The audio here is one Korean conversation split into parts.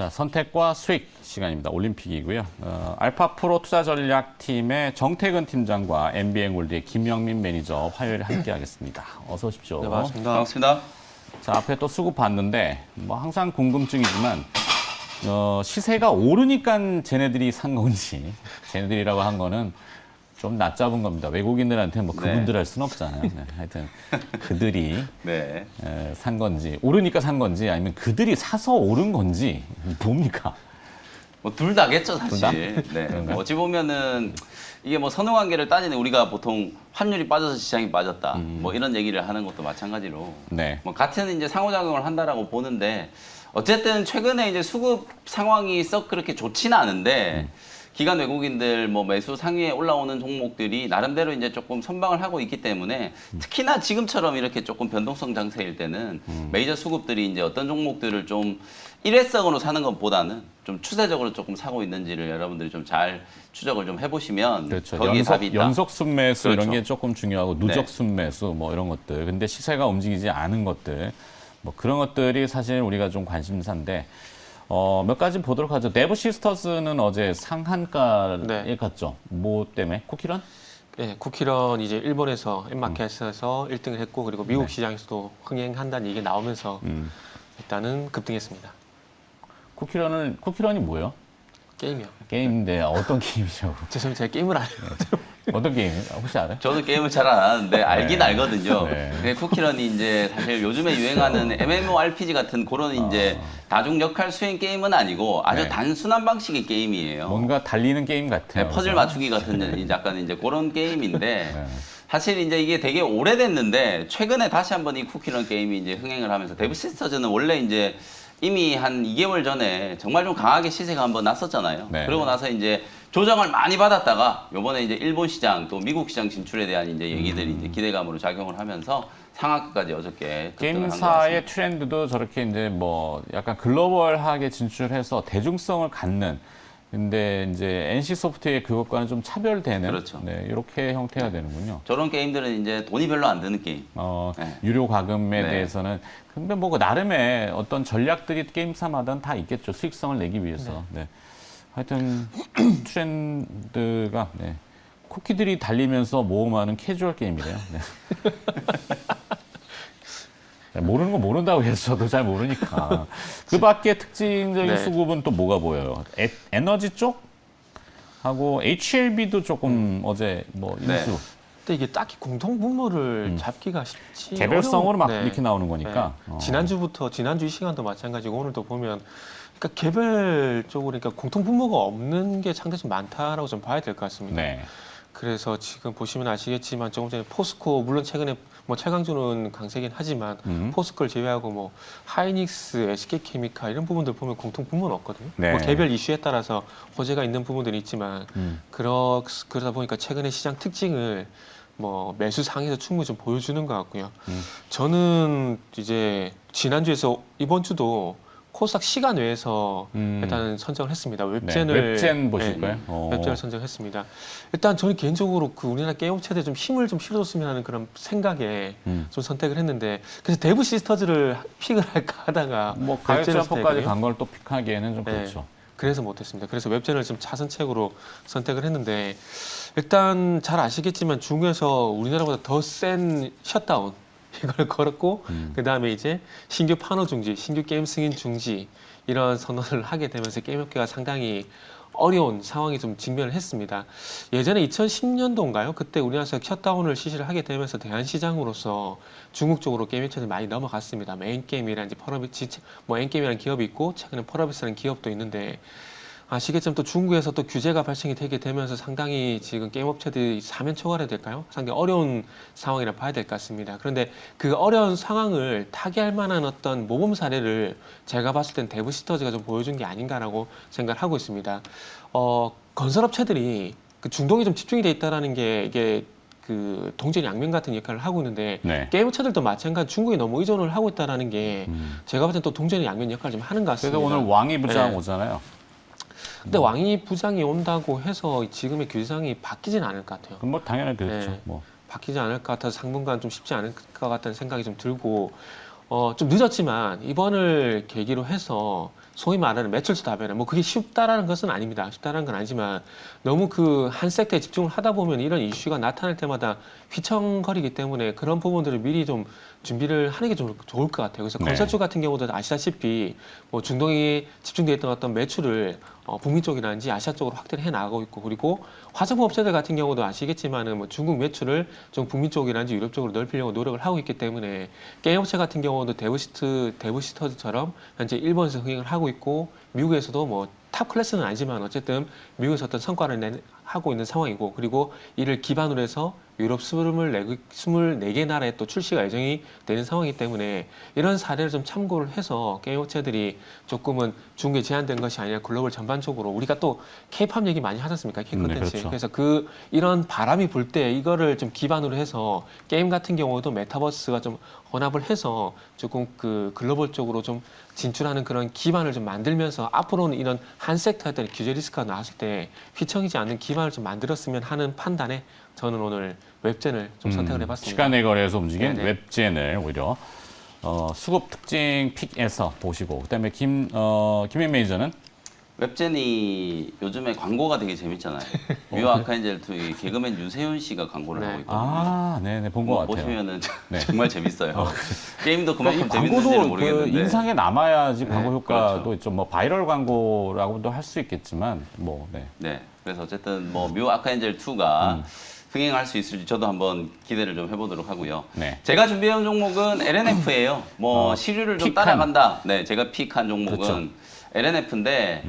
자, 선택과 수익 시간입니다. 올림픽이고요. 알파프로 투자전략팀의 정태근 팀장과 MBN골드의 김영민 매니저 화요일에 함께하겠습니다. 어서 오십시오. 네, 반갑습니다. 반갑습니다. 자, 앞에 또 수급 봤는데 뭐 항상 궁금증이지만 시세가 오르니까 쟤네들이 산 건지, 쟤네들이라고 한 거는 좀 낮잡은 겁니다. 외국인들한테 뭐 그분들 할 수는 없잖아요. 네, 하여튼 그들이 네. 산 건지, 오르니까 산 건지, 아니면 그들이 사서 오른 건지 뭡니까? 뭐 둘 다겠죠, 사실. 둘 다? 네. 그런가요? 어찌 보면은 이게 뭐 선후관계를 따지는 우리가 보통 환율이 빠져서 시장이 빠졌다. 뭐 이런 얘기를 하는 것도 마찬가지로. 네. 뭐 같은 이제 상호작용을 한다라고 보는데 어쨌든 최근에 이제 수급 상황이 썩 그렇게 좋지는 않은데 기관 외국인들 뭐 매수 상위에 올라오는 종목들이 나름대로 이제 조금 선방을 하고 있기 때문에 특히나 지금처럼 이렇게 조금 변동성 장세일 때는 메이저 수급들이 이제 어떤 종목들을 좀 일회성으로 사는 것보다는 좀 추세적으로 조금 사고 있는지를 여러분들이 좀 잘 추적을 좀 해보시면 그렇죠. 거기에 답이 있다. 연속 순매수 그렇죠. 이런 게 조금 중요하고 누적 네. 순매수 뭐 이런 것들. 근데 시세가 움직이지 않은 것들. 뭐 그런 것들이 사실 우리가 좀 관심사인데 몇 가지 보도록 하죠. 네브 시스터즈는 어제 상한가에 네. 갔죠. 뭐 때문에? 쿠키런? 네, 쿠키런 이제 일본에서 엠마켓에서 1등을 했고 그리고 미국 네. 시장에서도 흥행한다는 얘기 나오면서 일단은 급등했습니다. 쿠키런이 뭐예요? 게임이요. 게임인데 어떤 게임이죠? 죄송해요, 제가 게임을 안 해요. 어떤 게임? 혹시 알아요? 저도 게임을 잘 안 하는데 알긴 알거든요. 네. 근데 쿠키런이 이제 사실 요즘에 유행하는 MMORPG 같은 그런 이제 다중 역할 수행 게임은 아니고 아주 네. 단순한 방식의 게임이에요. 뭔가 달리는 게임 같아요. 네, 퍼즐 그죠? 맞추기 같은 이제 약간 이제 그런 게임인데 네. 사실 이제 이게 되게 오래됐는데 최근에 다시 한번 이 쿠키런 게임이 이제 흥행을 하면서 데브 시스터즈는 원래 이제 이미 한 2개월 전에 정말 좀 강하게 시세가 한번 났었잖아요. 네. 그러고 나서 이제 조정을 많이 받았다가 요번에 이제 일본 시장 또 미국 시장 진출에 대한 이제 얘기들이 이제 기대감으로 작용을 하면서 상한가까지 어저께 급등을 한 것 같습니다. 게임사의 트렌드도 저렇게 이제 뭐 약간 글로벌하게 진출해서 대중성을 갖는 근데 이제 NC 소프트의 그것과는 좀 차별되는 그렇죠. 네, 이렇게 형태가 되는군요. 저런 게임들은 이제 돈이 별로 안 드는 게임. 네. 유료 과금에 네. 대해서는 근데 뭐 그 나름의 어떤 전략들이 게임사마다는 다 있겠죠. 수익성을 내기 위해서. 네. 하여튼 트렌드가 네. 쿠키들이 달리면서 모험하는 캐주얼 게임이래요. 네. 모르는 거 모른다고 해서 저도 잘 모르니까. 그 밖에 특징적인 네. 수급은 또 뭐가 보여요? 에너지 쪽? 하고 HLB도 조금 어제 뭐 네. 인수. 근데 이게 딱히 공통 분모를 잡기가 쉽지 개별성으로 막 네. 이렇게 나오는 거니까. 네. 지난주 이 시간도 마찬가지고 오늘도 보면 그러니까 개별적으로 그러니까 공통 분모가 없는 게 상당히 좀 많다라고 좀 봐야 될 것 같습니다. 네. 그래서 지금 보시면 아시겠지만 조금 전에 포스코 물론 최근에 뭐 최강주는 강세긴 하지만 포스코를 제외하고 뭐 하이닉스, SK케미칼 이런 부분들 보면 공통 분모는 없거든요. 네. 뭐 개별 이슈에 따라서 호재가 있는 부분들이 있지만 그러다 보니까 최근에 시장 특징을 뭐 매수 상에서 충분히 좀 보여주는 것 같고요. 저는 이제 지난주에서 이번 주도 코스닥 시간 외에서 일단은 선정을 했습니다. 웹젠을 웹젠 보실 거예요? 웹젠을 선정했습니다. 일단 저는 개인적으로 그 우리나라 게임 업체들 좀 힘을 좀 실어줬으면 하는 그런 생각에 좀 선택을 했는데 그래서 데브 시스터즈를 픽을 할까 하다가 뭐 웹젠을 가요점포까지 선택했거든요. 간 걸 또 픽하기에는 좀 네. 그렇죠. 그래서 못했습니다. 그래서 웹젠을 좀 차선책으로 선택을 했는데 일단 잘 아시겠지만 중국에서 우리나라보다 더 센 셧다운 이걸 걸었고 그 다음에 이제 신규 판호 중지, 신규 게임 승인 중지 이런 선언을 하게 되면서 게임 업계가 상당히 어려운 상황이 좀 직면을 했습니다. 예전에 2010년도인가요? 그때 우리나라에서 셧다운을 실시를 하게 되면서 대한시장으로서 중국 쪽으로 게임 회사들이 많이 넘어갔습니다. 뭐 엔게임이라는 뭐 엔게임이라는 기업이 있고 최근에 펄어비스라는 기업도 있는데 아시겠지만 또 중국에서 또 규제가 발생이 되게 되면서 상당히 지금 게임 업체들이 사면 초과해야 될까요? 상당히 어려운 상황이라 봐야 될 것 같습니다. 그런데 그 어려운 상황을 타개할 만한 어떤 모범 사례를 제가 봤을 땐 데브 시스터즈가 좀 보여준 게 아닌가라고 생각을 하고 있습니다. 건설업체들이 그 중동에 좀 집중이 돼 있다라는 게 이게 그 동전 양면 같은 역할을 하고 있는데 네. 게임 업체들도 마찬가지 중국에 너무 의존을 하고 있다라는 게 제가 봤을 땐 또 동전의 양면 역할을 좀 하는 것 같습니다. 그래서 오늘 왕이 부장 네. 오잖아요. 근데 왕이 부장이 온다고 해서 지금의 규제상이 바뀌진 않을 것 같아요. 그럼 뭐 당연히 그렇죠. 네. 뭐. 바뀌지 않을 것 같아서 당분간 좀 쉽지 않을 것 같다는 생각이 좀 들고 좀 늦었지만 이번을 계기로 해서 소위 말하는 매출수 다변화. 뭐 그게 쉽다라는 것은 아닙니다. 쉽다라는 건 아니지만 너무 그 한 섹터에 집중을 하다 보면 이런 이슈가 나타날 때마다 휘청거리기 때문에 그런 부분들을 미리 좀 준비를 하는 게 좀 좋을 것 같아요. 그래서 네. 건설주 같은 경우도 아시다시피 뭐 중동에 집중되어 있던 어떤 매출을 북미 쪽이라든지 아시아 쪽으로 확대를 해 나가고 있고, 그리고 화장품 업체들 같은 경우도 아시겠지만은 뭐 중국 매출을 좀 북미 쪽이라든지 유럽 쪽으로 넓히려고 노력을 하고 있기 때문에 게임 업체 같은 경우도 데브시터즈처럼 현재 일본에서 흥행을 하고 있고 미국에서도 뭐 탑 클래스는 아니지만 어쨌든 미국에서 어떤 성과를 하고 있는 상황이고, 그리고 이를 기반으로 해서 유럽 24개 나라에 또 출시가 예정이 되는 상황이기 때문에 이런 사례를 좀 참고를 해서 게임 업체들이 조금은 중국에 제한된 것이 아니라 글로벌 전반적으로, 우리가 또 K-팝 얘기 많이 하지 않습니까? K-콘텐츠. 그렇죠. 그래서 이런 바람이 불 때 이거를 좀 기반으로 해서 게임 같은 경우도 메타버스가 좀 혼합을 해서 조금 그 글로벌 쪽으로 좀 진출하는 그런 기반을 좀 만들면서 앞으로는 이런 한 섹터에 대한 규제 리스크가 나왔을 때 휘청이지 않는 기반을 좀 만들었으면 하는 판단에 저는 오늘 웹젠을 좀 선택을 해봤습니다. 시간의 거래에서 움직인 네네. 웹젠을 오히려 수급 특징 픽에서 보시고, 그다음에 김현 매니저는 웹젠이 요즘에 광고가 되게 재밌잖아요. 뮤 아카인젤 2 개그맨 유세윤 씨가 광고를 네. 하고 있거든요. 아, 네네 본 것 뭐 같아요. 보시면은 네. 정말 재밌어요. 게임도 그만큼 그러니까 이 재밌는지는 광고도 그 모르겠는데. 인상에 남아야지 광고 효과도 그렇죠. 있죠. 뭐 바이럴 광고라고도 할 수 있겠지만 뭐 네. 네. 그래서 어쨌든 뭐 뮤 아카인젤 2가 흥행할 수 있을지 저도 한번 기대를 좀 해보도록 하고요. 네. 제가 준비해온 종목은 LNF예요. 뭐 시류를 좀 픽한. 따라간다. 네, 제가 픽한 종목은 그렇죠. LNF인데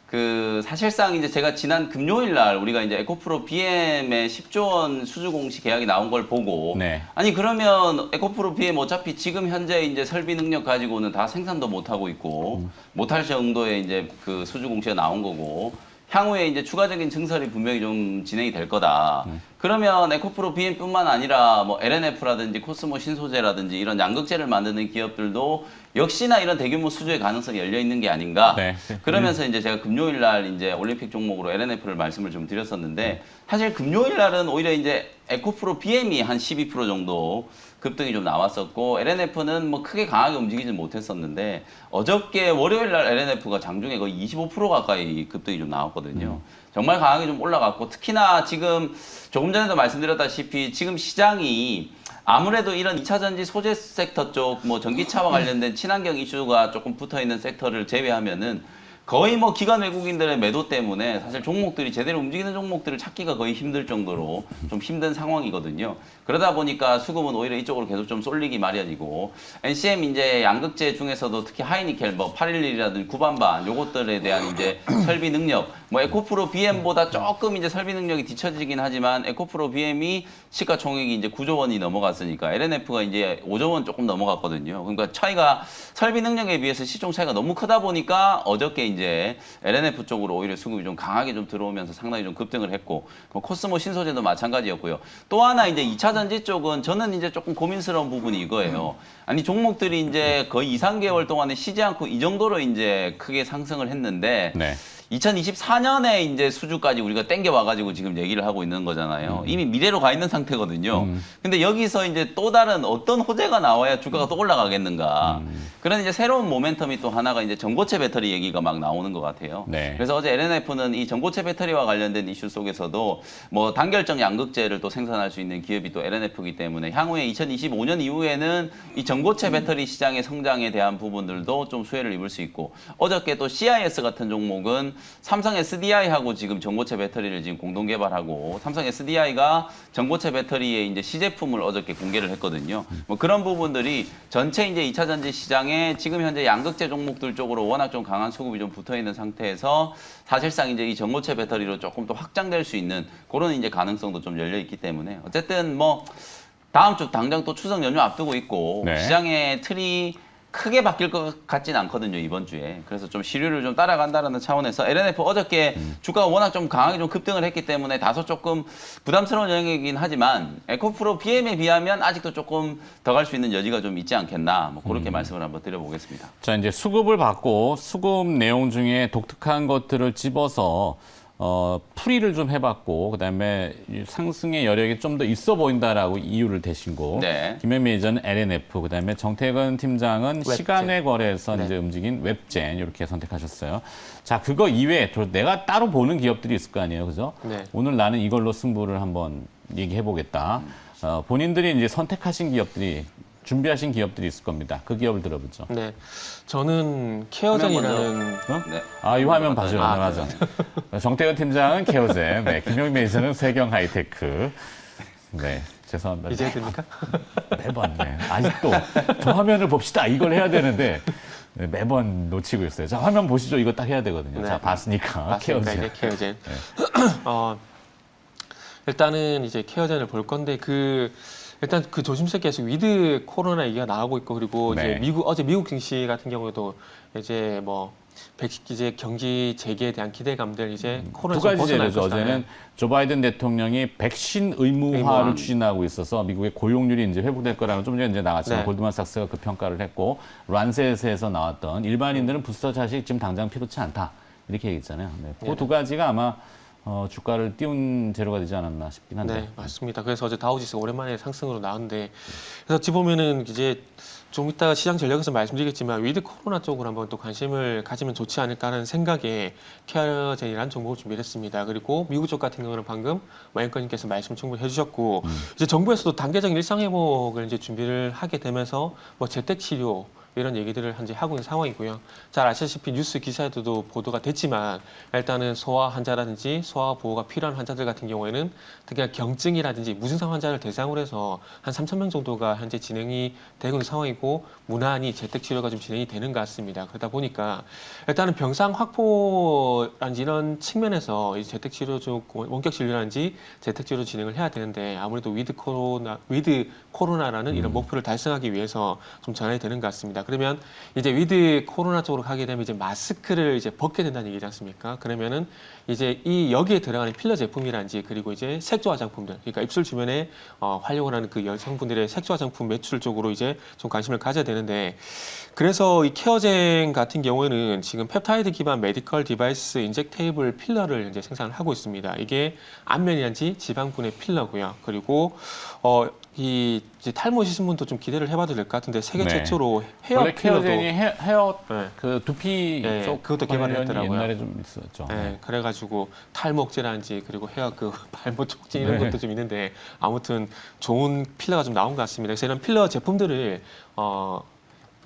그 사실상 이제 제가 지난 금요일 날 우리가 이제 에코프로 BM의 10조 원 수주 공시 계약이 나온 걸 보고 네. 아니 그러면 에코프로 BM 어차피 지금 현재 이제 설비 능력 가지고는 다 생산도 못 하고 있고 못할 정도의 이제 그 수주 공시가 나온 거고 향후에 이제 추가적인 증설이 분명히 좀 진행이 될 거다. 그러면 에코프로 BM뿐만 아니라 뭐 LNF라든지 코스모 신소재라든지 이런 양극재를 만드는 기업들도 역시나 이런 대규모 수주의 가능성이 열려 있는 게 아닌가. 네. 그러면서 이제 제가 금요일 날 이제 올림픽 종목으로 LNF를 말씀을 좀 드렸었는데 사실 금요일 날은 오히려 이제 에코프로 BM이 한 12% 정도 급등이 좀 나왔었고 LNF는 뭐 크게 강하게 움직이진 못했었는데 어저께 월요일 날 LNF가 장중에 거의 25% 가까이 급등이 좀 나왔거든요. 정말 강하게 좀 올라갔고 특히나 지금 조금 전에도 말씀드렸다시피 지금 시장이 아무래도 이런 2차 전지 소재 섹터 쪽 뭐 전기차와 관련된 친환경 이슈가 조금 붙어 있는 섹터를 제외하면은 거의 뭐 기관 외국인들의 매도 때문에 사실 종목들이 제대로 움직이는 종목들을 찾기가 거의 힘들 정도로 좀 힘든 상황이거든요. 그러다 보니까 수급은 오히려 이쪽으로 계속 좀 쏠리기 마련이고 NCM 이제 양극재 중에서도 특히 하이니켈 뭐 811이라든지 구반반 요것들에 대한 이제 설비 능력 뭐 에코프로 BM보다 조금 이제 설비 능력이 뒤처지긴 하지만 에코프로 BM이 시가총액이 이제 9조 원이 넘어갔으니까 LNF가 이제 5조 원 조금 넘어갔거든요. 그러니까 차이가 설비 능력에 비해서 시총 차이가 너무 크다 보니까 어저께 이제 LNF 쪽으로 오히려 수급이 좀 강하게 좀 들어오면서 상당히 좀 급등을 했고 뭐 코스모 신소재도 마찬가지였고요. 또 하나 이제 2차 전지 쪽은 저는 이제 조금 고민스러운 부분이 이거예요. 아니 종목들이 이제 거의 2, 3개월 동안에 쉬지 않고 이 정도로 이제 크게 상승을 했는데 네. 2024년에 이제 수주까지 우리가 땡겨 와가지고 지금 얘기를 하고 있는 거잖아요. 이미 미래로 가 있는 상태거든요. 근데 여기서 이제 또 다른 어떤 호재가 나와야 주가가 또 올라가겠는가. 그런 이제 새로운 모멘텀이 또 하나가 이제 전고체 배터리 얘기가 막 나오는 것 같아요. 네. 그래서 어제 LNF는 이 전고체 배터리와 관련된 이슈 속에서도 뭐 단결정 양극재를 또 생산할 수 있는 기업이 또 LNF이기 때문에 향후에 2025년 이후에는 이 전고체 배터리 시장의 성장에 대한 부분들도 좀 수혜를 입을 수 있고 어저께 또 CIS 같은 종목은 삼성 SDI하고 지금 전고체 배터리를 지금 공동 개발하고 삼성 SDI가 전고체 배터리의 이제 시제품을 어저께 공개를 했거든요. 뭐 그런 부분들이 전체 이제 2차 전지 시장에 지금 현재 양극재 종목들 쪽으로 워낙 좀 강한 수급이 좀 붙어 있는 상태에서 사실상 이제 이 전고체 배터리로 조금 더 확장될 수 있는 그런 이제 가능성도 좀 열려 있기 때문에 어쨌든 뭐 다음 주 당장 또 추석 연휴 앞두고 있고 네. 시장의 틀이 크게 바뀔 것 같진 않거든요, 이번 주에. 그래서 좀 시류를 좀 따라간다는 차원에서 LNF 어저께 주가가 워낙 좀 강하게 좀 급등을 했기 때문에 다소 조금 부담스러운 영역이긴 하지만 에코프로 BM에 비하면 아직도 조금 더 갈 수 있는 여지가 좀 있지 않겠나. 뭐 그렇게 말씀을 한번 드려보겠습니다. 자, 이제 수급을 받고 수급 내용 중에 독특한 것들을 집어서 풀이를 좀 해봤고 그다음에 이 상승의 여력이 좀 더 있어 보인다라고 이유를 대신고 네. 김현미 의장은 LNF 그다음에 정태근 팀장은 웹젠. 시간외 거래에서 네. 이제 움직인 웹젠 이렇게 선택하셨어요. 자 그거 이외에 또 내가 따로 보는 기업들이 있을 거 아니에요, 그죠? 네. 오늘 나는 이걸로 승부를 한번 얘기해 보겠다. 본인들이 이제 선택하신 기업들이 준비하신 기업들이 있을 겁니다. 그 기업을 들어보죠. 네, 저는 케어젠이라는 어? 네. 아, 이 화면 봐줘요. 아, 네, 맞아. 정태근 팀장은 케어젠, 네, 김용민 매니저는 세경 하이테크. 네, 죄송합니다. 이제 해야 됩니까? 매번, 네. 아직도 저 화면을 봅시다. 이걸 해야 되는데 네, 매번 놓치고 있어요. 자, 화면 보시죠. 이거 딱 해야 되거든요. 네. 자, 봤으니까. 맞습니다. 케어젠. 이제 케어젠. 네. 일단은 이제 케어젠을 볼 건데 일단 그 조심스럽게 계속 위드 코로나 얘기가 나오고 있고 그리고 네. 이제 어제 미국 증시 같은 경우에도 이제 뭐 이제 경기 재개에 대한 기대감들 이제 코로나 두 가지 재료죠. 어제는 조 바이든 대통령이 백신 의무화를 의무화. 추진하고 있어서 미국의 고용률이 이제 회복될 거라는 좀 전에 이제 나왔지만 네. 골드만삭스가 그 평가를 했고 란셋에서 나왔던 일반인들은 부스터 자식 지금 당장 필요치 않다 이렇게 얘기했잖아요. 네. 그 두 가지가 아마 주가를 띄운 재료가 되지 않았나 싶긴 한데. 네, 맞습니다. 그래서 어제 다우지수가 오랜만에 상승으로 나왔는데 그래서 어찌 보면은 이제 좀 이따가 시장 전략에서 말씀드리겠지만 위드 코로나 쪽으로 한번 또 관심을 가지면 좋지 않을까 하는 생각에 케어젠이라는 종목을 준비했습니다. 그리고 미국 쪽 같은 경우는 방금 마이커님께서 말씀 충분히 해주셨고 이제 정부에서도 단계적인 일상회복을 이제 준비를 하게 되면서 뭐 재택치료 이런 얘기들을 현재 하고 있는 상황이고요. 잘 아시다시피 뉴스 기사에도 보도가 됐지만 일단은 소아 환자라든지 소아 보호가 필요한 환자들 같은 경우에는 특히 경증이라든지 무증상 환자를 대상으로 해서 한 3,000명 정도가 현재 진행이 되고 있는 상황이고 무난히 재택치료가 좀 진행이 되는 것 같습니다. 그러다 보니까 일단은 병상 확보라든지 이런 측면에서 이 재택치료 중 원격 진료라든지 재택치료 진행을 해야 되는데 아무래도 위드 코로나라는 이런 목표를 달성하기 위해서 좀 전환이 되는 것 같습니다. 그러면 이제 위드 코로나 쪽으로 가게 되면 이제 마스크를 이제 벗게 된다는 얘기지 않습니까? 그러면은 이제 이 여기에 들어가는 필러 제품이라든지 그리고 이제 색조 화장품들, 그러니까 입술 주변에 활용을 하는 그 여성분들의 색조 화장품 매출 쪽으로 이제 좀 관심을 가져야 되는데 그래서 이 케어젠 같은 경우에는 지금 펩타이드 기반 메디컬 디바이스 인젝테이블 필러를 이제 생산을 하고 있습니다. 이게 안면이란지 지방분해 필러고요. 그리고 이 이제 탈모 있으신 분도 좀 기대를 해봐도 될 것 같은데 세계 네. 최초로 헤어 원래 필러도 케어젠이 헤어 네. 그 두피 네, 쪽 그것도 개발을 관련이 했더라고요. 옛날에 좀 있었죠. 네, 그래가지고 탈목제라든지 그리고 헤어 그 발모 촉진 이런 네. 것도 좀 있는데 아무튼 좋은 필러가 좀 나온 것 같습니다. 그래서 이런 필러 제품들을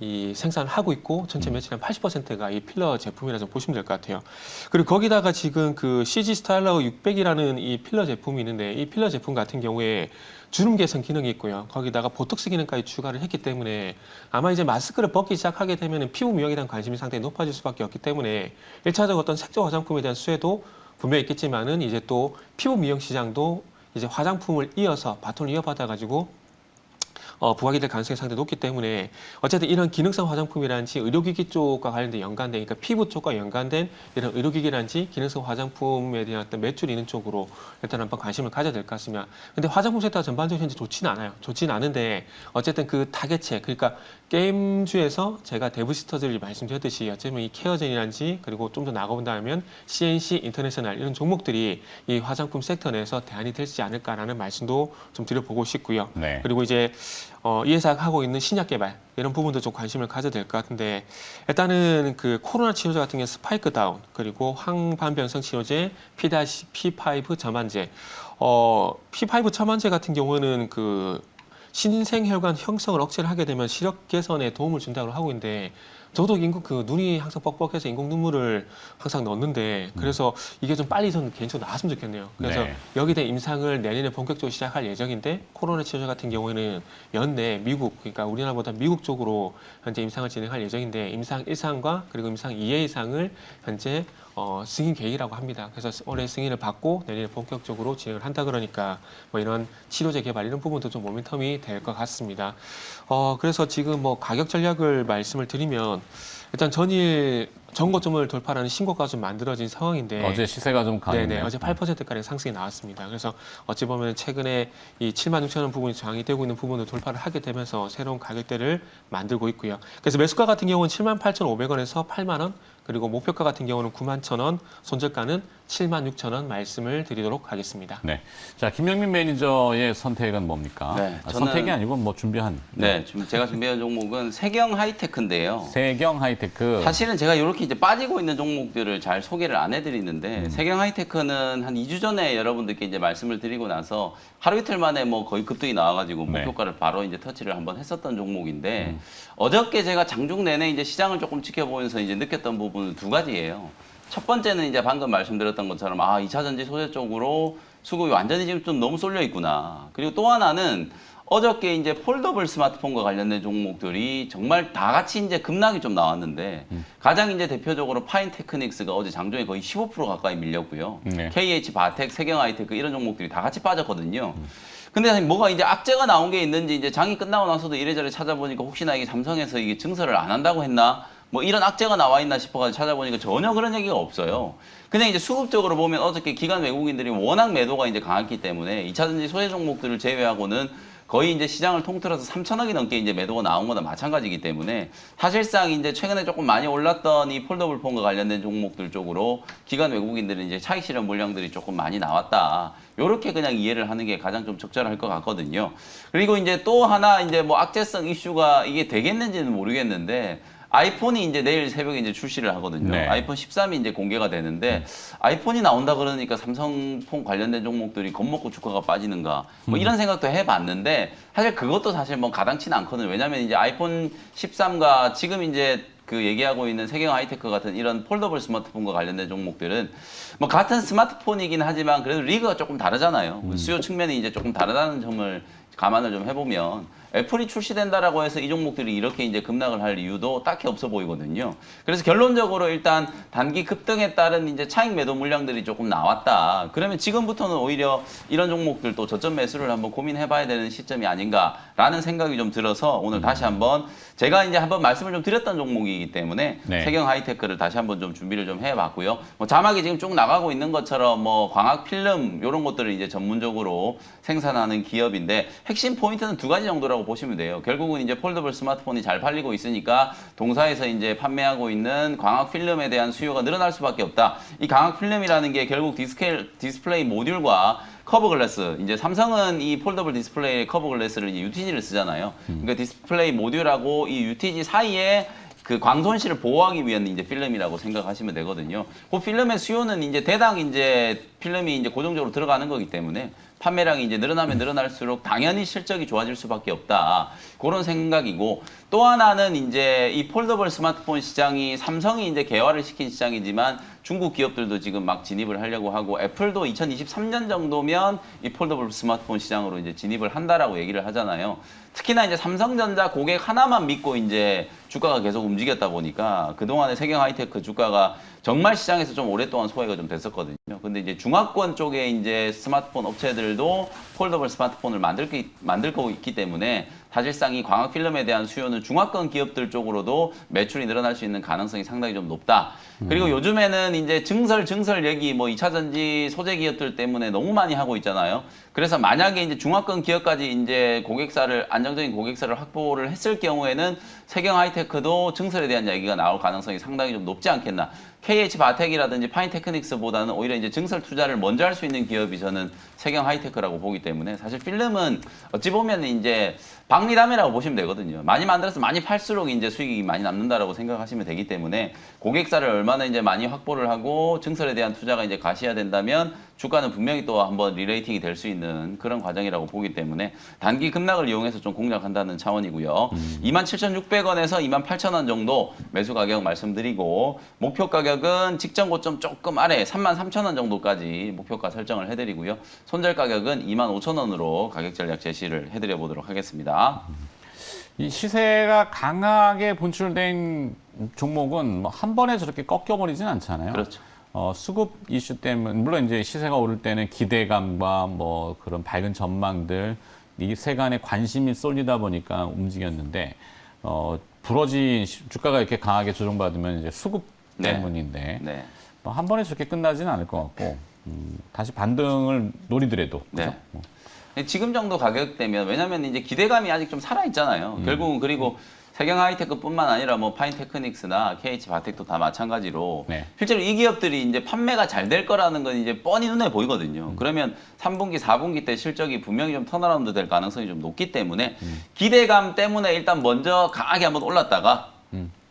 이 생산을 하고 있고 전체 매출의 80%가 이 필러 제품이라 좀 보시면 될 것 같아요. 그리고 거기다가 지금 그 CG 스타일러 600이라는 이 필러 제품이 있는데 이 필러 제품 같은 경우에 주름 개선 기능이 있고요. 거기다가 보톡스 기능까지 추가를 했기 때문에 아마 이제 마스크를 벗기 시작하게 되면 피부 미용에 대한 관심이 상당히 높아질 수밖에 없기 때문에 1차적 어떤 색조 화장품에 대한 수혜도 분명히 있겠지만은 이제 또 피부 미용 시장도 이제 화장품을 이어서 바톤을 이어받아 가지고 부각이 될 가능성이 상당히 높기 때문에 어쨌든 이런 기능성 화장품이라든지 의료기기 쪽과 관련된 연관된 그러니까 피부 쪽과 연관된 이런 의료기기라든지 기능성 화장품에 대한 어떤 매출이 있는 쪽으로 일단 한번 관심을 가져야 될 것 같습니다. 근데 화장품 섹터가 전반적으로 현재 좋지는 않아요. 좋지는 않은데 어쨌든 그 타겟체 그러니까 게임주에서 제가 데브시터들이 말씀드렸듯이 어쩌면 이 케어젠이라든지 그리고 좀 더 나가본다면 CNC 인터내셔널 이런 종목들이 이 화장품 섹터 내에서 대안이 되지 않을까라는 말씀도 좀 드려보고 싶고요. 네. 그리고 이제 이 회사가 하고 있는 신약 개발 이런 부분도 좀 관심을 가져야 될 것 같은데 일단은 그 코로나 치료제 같은 경우 스파이크 다운 그리고 항반변성 치료제 P-P5 저만제 P5 저만제 같은 경우는 그 신생혈관 형성을 억제를 하게 되면 시력 개선에 도움을 준다고 하고 있는데 저도 그 눈이 항상 뻑뻑해서 인공 눈물을 항상 넣는데 그래서 이게 좀 빨리 저는 개인적으로 나왔으면 좋겠네요. 그래서 네. 여기에 대한 임상을 내년에 본격적으로 시작할 예정인데 코로나 치료제 같은 경우에는 연내 미국 그러니까 우리나라보다 미국 쪽으로 현재 임상을 진행할 예정인데 임상 1상과 그리고 임상 2의 이상을 현재 승인 계획이라고 합니다. 그래서 올해 승인을 받고 내년에 본격적으로 진행을 한다 그러니까 뭐 이런 치료제 개발 이런 부분도 좀 모멘텀이 될 것 같습니다. 그래서 지금 뭐 가격 전략을 말씀을 드리면 일단 전일 전고점을 돌파하는 신고가 좀 만들어진 상황인데 어제 시세가 좀 강했네요. 네네, 어제 8%가량 상승이 나왔습니다. 그래서 어찌 보면 최근에 이 76,000원 부분이 저항이 되고 있는 부분을 돌파를 하게 되면서 새로운 가격대를 만들고 있고요. 그래서 매수가 같은 경우는 78,500원에서 8만 원, 그리고 목표가 같은 경우는 91,000원, 손절가는 76,000원 말씀을 드리도록 하겠습니다. 네. 자, 김영민 매니저의 선택은 뭡니까? 네, 저는- 선택이 아니고 뭐 준비한. 네, 지금 제가 준비한 종목은 세경 하이테크인데요. 세경 하이테크. 사실은 제가 이렇게 이제 빠지고 있는 종목들을 잘 소개를 안 해드리는데 세경 하이테크는 한 2주 전에 여러분들께 이제 말씀을 드리고 나서 하루 이틀 만에 뭐 거의 급등이 나와가지고 네. 목표가를 바로 이제 터치를 한번 했었던 종목인데 어저께 제가 장중 내내 이제 시장을 조금 지켜보면서 이제 느꼈던 부분은 두 가지예요. 첫 번째는 이제 방금 말씀드렸던 것처럼 2차 전지 소재 쪽으로 수급이 완전히 지금 좀 너무 쏠려 있구나. 그리고 또 하나는 어저께 이제 폴더블 스마트폰과 관련된 종목들이 정말 다 같이 이제 급락이 좀 나왔는데 가장 이제 대표적으로 파인테크닉스가 어제 장중에 거의 15% 가까이 밀렸고요. 네. KH 바텍, 세경 하이테크 이런 종목들이 다 같이 빠졌거든요. 근데 사실 뭐가 이제 악재가 나온 게 있는지 이제 장이 끝나고 나서도 이래저래 찾아보니까 혹시나 이게 삼성에서 이게 증설을 안 한다고 했나? 뭐 이런 악재가 나와 있나 싶어가지고 찾아보니까 전혀 그런 얘기가 없어요. 그냥 이제 수급적으로 보면 어저께 기관 외국인들이 워낙 매도가 이제 강했기 때문에 2차전지 소재 종목들을 제외하고는 거의 이제 시장을 통틀어서 3천억이 넘게 이제 매도가 나온 거나 마찬가지이기 때문에 사실상 이제 최근에 조금 많이 올랐던 이 폴더블 폰과 관련된 종목들 쪽으로 기관 외국인들은 이제 차익 실현 물량들이 조금 많이 나왔다. 요렇게 그냥 이해를 하는 게 가장 좀 적절할 것 같거든요. 그리고 이제 또 하나 이제 뭐 악재성 이슈가 이게 되겠는지는 모르겠는데 아이폰이 이제 내일 새벽에 이제 출시를 하거든요. 네. 아이폰 13이 이제 공개가 되는데 아이폰이 나온다 그러니까 삼성폰 관련된 종목들이 겁먹고 주가가 빠지는가 뭐 이런 생각도 해봤는데 사실 그것도 사실 뭐 가당치는 않거든요. 왜냐하면 이제 아이폰 13과 지금 이제 그 얘기하고 있는 세경 하이테크 같은 이런 폴더블 스마트폰과 관련된 종목들은 뭐 같은 스마트폰이긴 하지만 그래도 리그가 조금 다르잖아요. 수요 측면이 이제 조금 다르다는 점을 감안을 좀 해보면 애플이 출시된다라고 해서 이 종목들이 이렇게 이제 급락을 할 이유도 딱히 없어 보이거든요. 그래서 결론적으로 일단 단기 급등에 따른 이제 차익 매도 물량들이 조금 나왔다. 그러면 지금부터는 오히려 이런 종목들도 저점 매수를 한번 고민해봐야 되는 시점이 아닌가라는 생각이 좀 들어서 오늘 다시 한번 제가 이제 한번 말씀을 좀 드렸던 종목이기 때문에 네. 세경 하이테크를 다시 한번 좀 준비를 좀 해봤고요. 뭐 자막이 지금 쭉 나가고 있는 것처럼 뭐 광학 필름 이런 것들을 이제 전문적으로 생산하는 기업인데 핵심 포인트는 두 가지 정도라고 보시면 돼요. 결국은 이제 폴더블 스마트폰이 잘 팔리고 있으니까 동사에서 이제 판매하고 있는 광학 필름에 대한 수요가 늘어날 수밖에 없다. 이 광학 필름이라는 게 결국 디스플레이 모듈과 커버 글래스, 이제 삼성은 이 폴더블 디스플레이 커버 글래스를 UTG를 쓰잖아요. 그러니까 디스플레이 모듈하고 이 UTG 사이에 그 광손실을 보호하기 위한 이제 필름이라고 생각하시면 되거든요. 그 필름의 수요는 이제 대당 이제 필름이 이제 고정적으로 들어가는 거기 때문에 판매량이 이제 늘어나면 늘어날수록 당연히 실적이 좋아질 수밖에 없다. 그런 생각이고 또 하나는 이제 이 폴더블 스마트폰 시장이 삼성이 이제 개화를 시킨 시장이지만 중국 기업들도 지금 막 진입을 하려고 하고 애플도 2023년 정도면 이 폴더블 스마트폰 시장으로 이제 진입을 한다라고 얘기를 하잖아요. 특히나 이제 삼성전자 고객 하나만 믿고 이제 주가가 계속 움직였다 보니까 그동안에 세경 하이테크 주가가 정말 시장에서 좀 오랫동안 소외가 좀 됐었거든요. 근데 이제 중화권 쪽에 이제 스마트폰 업체들도 폴더블 스마트폰을 만들고 있기 때문에 사실상 이 광학 필름에 대한 수요는 중화권 기업들 쪽으로도 매출이 늘어날 수 있는 가능성이 상당히 좀 높다. 그리고 요즘에는 이제 증설 얘기 뭐 2차 전지 소재 기업들 때문에 너무 많이 하고 있잖아요. 그래서 만약에 이제 중화권 기업까지 이제 안정적인 고객사를 확보를 했을 경우에는 세경 하이테크도 증설에 대한 이야기가 나올 가능성이 상당히 좀 높지 않겠나. KH 바텍이라든지 파인테크닉스보다는 오히려 이제 증설 투자를 먼저 할 수 있는 기업이 저는 세경 하이테크라고 보기 때문에 사실 필름은 어찌 보면 이제 박리담이라고 보시면 되거든요. 많이 만들어서 많이 팔수록 이제 수익이 많이 남는다라고 생각하시면 되기 때문에 고객사를 얼마나 이제 많이 확보를 하고 증설에 대한 투자가 이제 가시해야 된다면 주가는 분명히 또 한번 리레이팅이 될 수 있는 그런 과정이라고 보기 때문에 단기 급락을 이용해서 좀 공략한다는 차원이고요. 27,600원에서 28,000원 정도 매수 가격 말씀드리고 목표 가격은 직전 고점 조금 아래 33,000원 정도까지 목표가 설정을 해드리고요. 손절 가격은 25,000원으로 가격 전략 제시를 해드려 보도록 하겠습니다. 이 시세가 강하게 분출된 종목은 뭐 한 번에 저렇게 꺾여버리진 않잖아요. 그렇죠. 수급 이슈 때문에 물론 이제 시세가 오를 때는 기대감과 뭐 그런 밝은 전망들 이 세간에 관심이 쏠리다 보니까 움직였는데 부러진 주가가 이렇게 강하게 조정받으면 이제 수급 때문인데 네. 뭐 한 번에 저렇게 끝나지는 않을 것 같고 다시 반등을 노리더라도 그죠? 네. 지금 정도 가격대면 왜냐하면 이제 기대감이 아직 좀 살아 있잖아요. 결국은 그리고 세경 하이테크뿐만 아니라 뭐 파인테크닉스나 KH 바텍도 다 마찬가지로 네. 실제로 이 기업들이 이제 판매가 잘 될 거라는 건 이제 뻔히 눈에 보이거든요. 그러면 3분기, 4분기 때 실적이 분명히 좀 턴어라운드 될 가능성이 좀 높기 때문에 기대감 때문에 일단 먼저 강하게 한번 올랐다가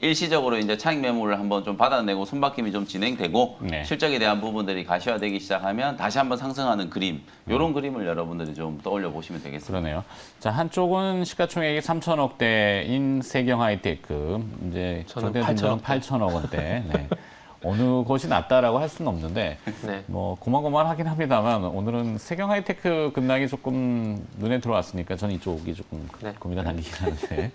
일시적으로 이제 차익 매물을 한번 좀 받아내고 손바뀜이 좀 진행되고 네. 실적에 실적에 대한 부분들이 가시화되기 시작하면 다시 한번 상승하는 그림, 이런 그림을 여러분들이 좀 떠올려 보시면 되겠습니다. 그러네요. 자, 한쪽은 시가총액이 3천억대인 세경 하이테크, 이제 저는 정대진은 8천억 원대. 네. 어느 것이 낫다라고 할 수는 없는데 네. 뭐 고만고만하긴 합니다만 오늘은 세경 하이테크 급락이 조금 눈에 들어왔으니까 저는 이쪽이 조금 네. 고민이 달리긴 하는데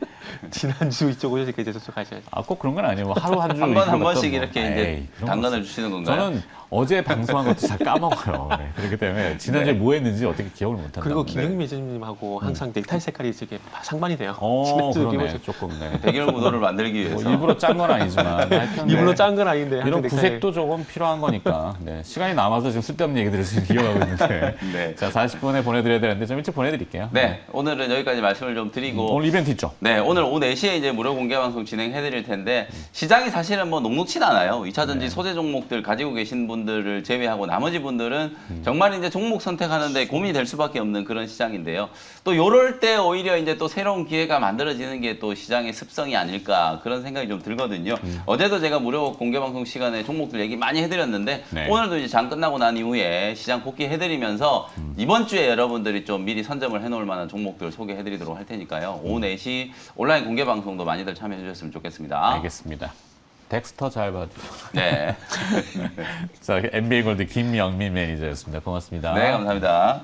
지난주 이쪽 오셨으니까 이제 저쪽 가셔야죠. 아, 꼭 그런 건 아니에요. 뭐 하루 한 주 한 번씩 이렇게 이제 에이, 그런 거 당근을 주시는 건가요? 저는 어제 방송한 것도 잘 까먹어요. 네. 그렇기 때문에 지난주에 뭐 했는지 어떻게 기억을 못한다. 그리고 김영민 회장님하고 항상 넥타이 색깔이 되게 상반이 돼요. 그러네. 입으셔. 조금. 네. 백일 구도를 만들기 뭐 위해서. 일부러 짠 건 아니지만 하여튼 일부러 네. 짠 건 아닌데 이런 항상 넥타이- 구색도 조금 필요한 거니까 네. 시간이 남아서 지금 쓸데없는 얘기들을 지금 이어가고 있는데 네. 자 40분에 보내드려야 되는데 좀 일찍 보내드릴게요. 네, 오늘은 여기까지 말씀을 좀 드리고 오늘 이벤트 있죠? 네, 오늘 오후 4시에 이제 무료 공개 방송 진행해 드릴 텐데 시장이 사실은 뭐 녹록치는 않아요. 2차전지 네. 소재 종목들 가지고 계신 분들을 제외하고 나머지 분들은 정말 이제 종목 선택하는데 고민이 될 수밖에 없는 그런 시장인데요. 또 요럴 때 오히려 이제 또 새로운 기회가 만들어지는 게 또 시장의 습성이 아닐까 그런 생각이 좀 들거든요. 어제도 제가 무료 공개 방송 시간에 종목들 얘기 많이 해드렸는데 네. 오늘도 이제 장 끝나고 난 이후에 시장 복귀해드리면서 이번 주에 여러분들이 좀 미리 선점을 해놓을 만한 종목들 소개해드리도록 할 테니까요. 오후 4시 온라인 공개 방송도 많이들 참여해 주셨으면 좋겠습니다. 알겠습니다. 덱스터 잘 봐주세요. 네. 자, NBA 골드 김영민 매니저였습니다. 고맙습니다. 네, 감사합니다.